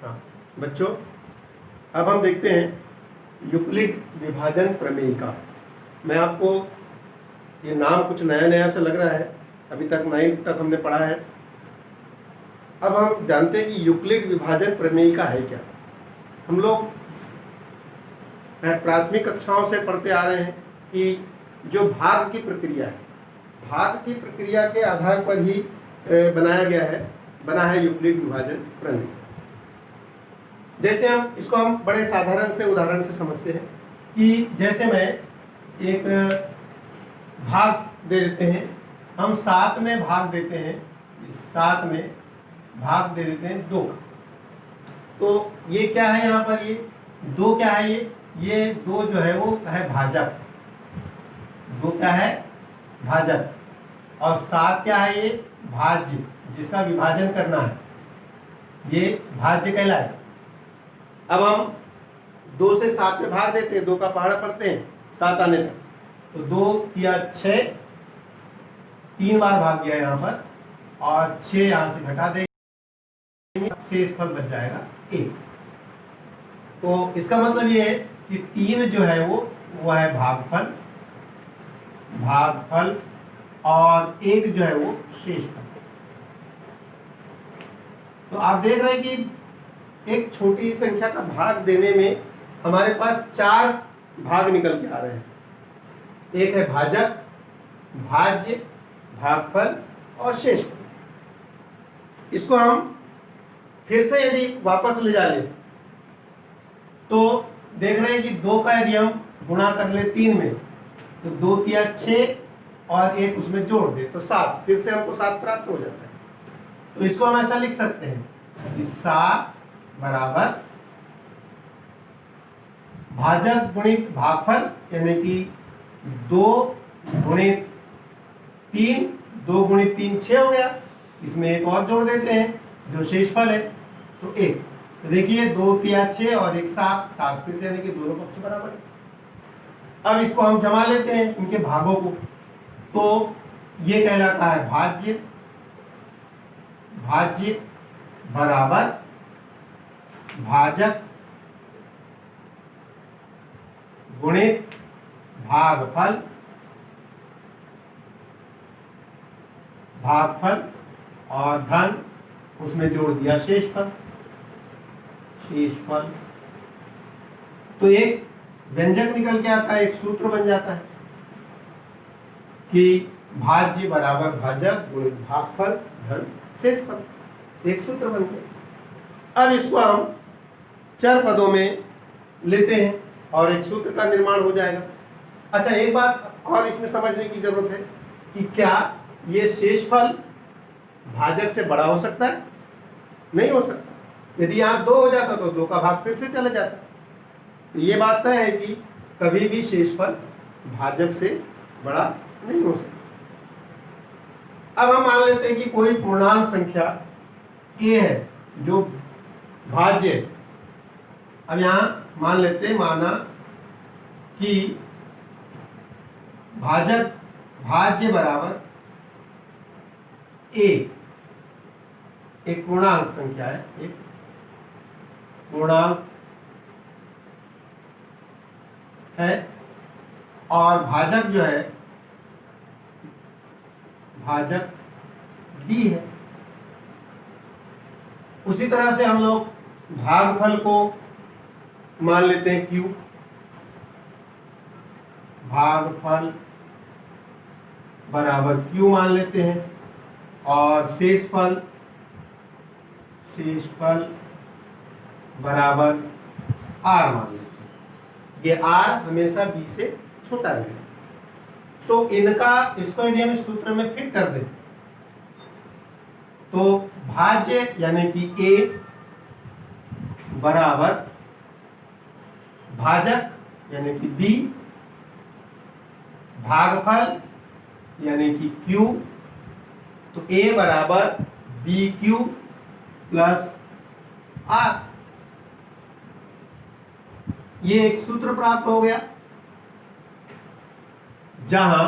हाँ बच्चों, अब हम देखते हैं यूक्लिड विभाजन प्रमेय का। मैं आपको ये नाम कुछ नया नया सा लग रहा है, अभी तक 9th तक हमने पढ़ा है। अब हम जानते हैं कि यूक्लिड विभाजन प्रमेय का है क्या। हम लोग प्राथमिक कक्षाओं से पढ़ते आ रहे हैं कि जो भाग की प्रक्रिया है, भाग की प्रक्रिया के आधार पर ही बना है यूक्लिड विभाजन प्रमेय। जैसे हम बड़े साधारण से उदाहरण से समझते हैं कि जैसे मैं एक भाग दे देते हैं, हम 7 में भाग देते हैं, 7 में भाग दे देते हैं 2 का। तो ये क्या है, यहाँ पर ये 2 क्या है, ये 2 जो है वो है भाजक। 2 क्या है, भाजक। और 7 क्या है, ये भाज्य, जिसका विभाजन करना है, ये भाज्य कहलाए। अब हम 2 से 7 में भाग देते हैं, 2 का पहाड़ा पढ़ते हैं 7 आने तक। तो 2 किया 6, 3 बार भाग गया यहाँ पर, और 6 यहाँ से घटा देंगे, शेष फल बच जाएगा 1। तो इसका मतलब ये है कि 3 जो है वो है भागफल, और 1 जो है वो शेष फल। तो आप देख रहे हैं कि एक छोटी संख्या का भाग देने में हमारे पास 4 भाग निकल के आ रहे हैं। एक है भाजक, भाज्य, भागफल और शेषफल। इसको हम फिर से यदि वापस ले जा ले तो देख रहे हैं कि 2 का यदि हम गुणा कर ले 3 में, तो 2 किया 6 और 1 उसमें जोड़ दे तो 7, फिर से हमको 7 प्राप्त हो जाता है। तो इसको हम ऐसा लिख सकते हैं कि 7 बराबर भाजक गुणित भागफल, यानी कि 2 गुणित 3, 2 गुणित 3 6 हो गया। इसमें 1 और जोड़ देते हैं जो शेषफल है, तो 1। तो देखिए 2 किया 6 और 1 7, 7 फिर से, यानी कि दोनों पक्ष बराबर है। अब इसको हम जमा लेते हैं इनके भागों को, तो ये कहलाता है भाज्य। भाज्य बराबर भाजक गुणित भागफल, और धन उसमें जोड़ दिया शेषफल। तो एक व्यंजक निकल के आता है, एक सूत्र बन जाता है कि भाज्य बराबर भाजक गुणित भागफल धन शेषफल, एक सूत्र बन गया। अब इसको हम चर पदों में लेते हैं और एक सूत्र का निर्माण हो जाएगा। अच्छा, एक बात और इसमें समझने की जरूरत है कि क्या ये शेषफल भाजक से बड़ा हो सकता है? नहीं हो सकता। यदि यहाँ 2 हो जाता तो 2 का भाग फिर से चला जाता। तो ये बात तय है कि कभी भी शेषफल भाजक से बड़ा नहीं हो सकता। अब हम मान लेते हैं कि कोई पूर्णांक संख्या a है जो भाज्य है। अब यहाँ मान लेते हैं, माना कि भाज्य बराबर a, एक पूर्णांक संख्या है, एक पूर्णांक है, और भाजक जो है भाजक b है। उसी तरह से हम लोग भागफल को मान लेते हैं q, भागफल बराबर q मान लेते हैं, और शेषफल बराबर r मान लेते हैं। ये r हमेशा b से छोटा रहेगा। तो इसको यदि हम इस सूत्र में फिट कर दें तो भाज्य यानी कि a बराबर भाजक यानी कि b, भागफल यानी कि q, तो a बराबर bq प्लस r। ये एक सूत्र प्राप्त हो गया जहां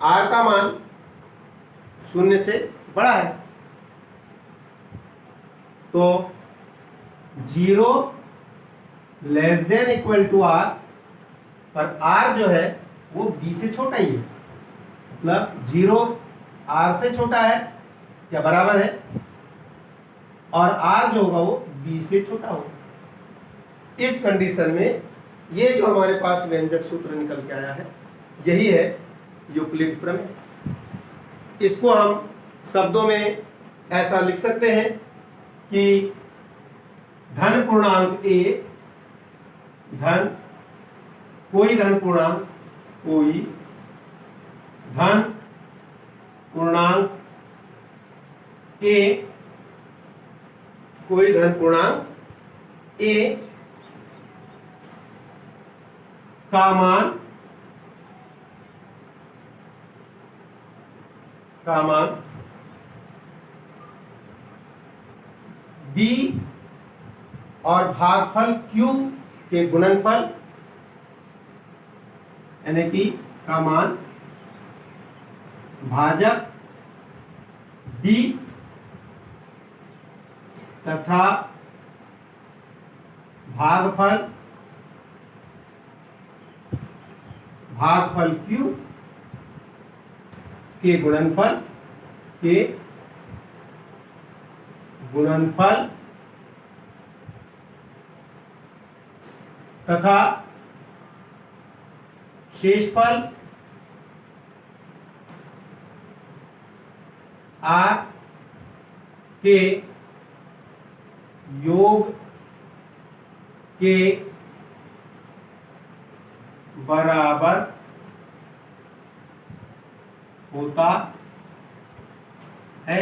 r का मान शून्य से बड़ा है। तो 0 less than equal to r, पर r जो है वो b से छोटा ही है, मतलब 0 r से छोटा है या बराबर है, और r जो होगा वो b से छोटा होगा। इस कंडीशन में ये जो हमारे पास व्यंजक सूत्र निकल के आया है, यही है यूक्लिड प्रमेय। इसको हम शब्दों में ऐसा लिख सकते हैं कि धन पूर्णांक a, कोई धन पूर्णांक a, कोई धन पूर्णांक a का मान b और भागफल q के गुणनफल, यानी कि का मान भाजक b तथा भागफल q के गुणनफल तथा शेषफल r के योग के बराबर होता है।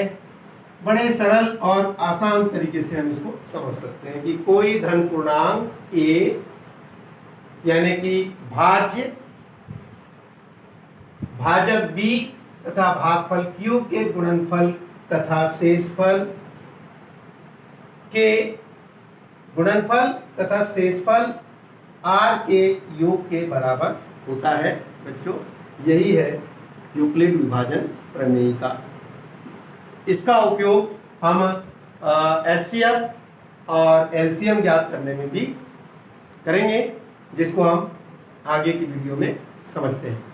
बड़े सरल और आसान तरीके से हम इसको समझ सकते हैं कि कोई धन पूर्णांक a, यानी कि भाजक b तथा भागफल q के गुणनफल तथा शेषफल के गुणनफल तथा शेषफल r के योग के बराबर होता है। बच्चों, यही है यूक्लिड विभाजन प्रमेय का। इसका उपयोग हम HCF और LCM ज्ञात करने में भी करेंगे, जिसको हम आगे की वीडियो में समझते हैं।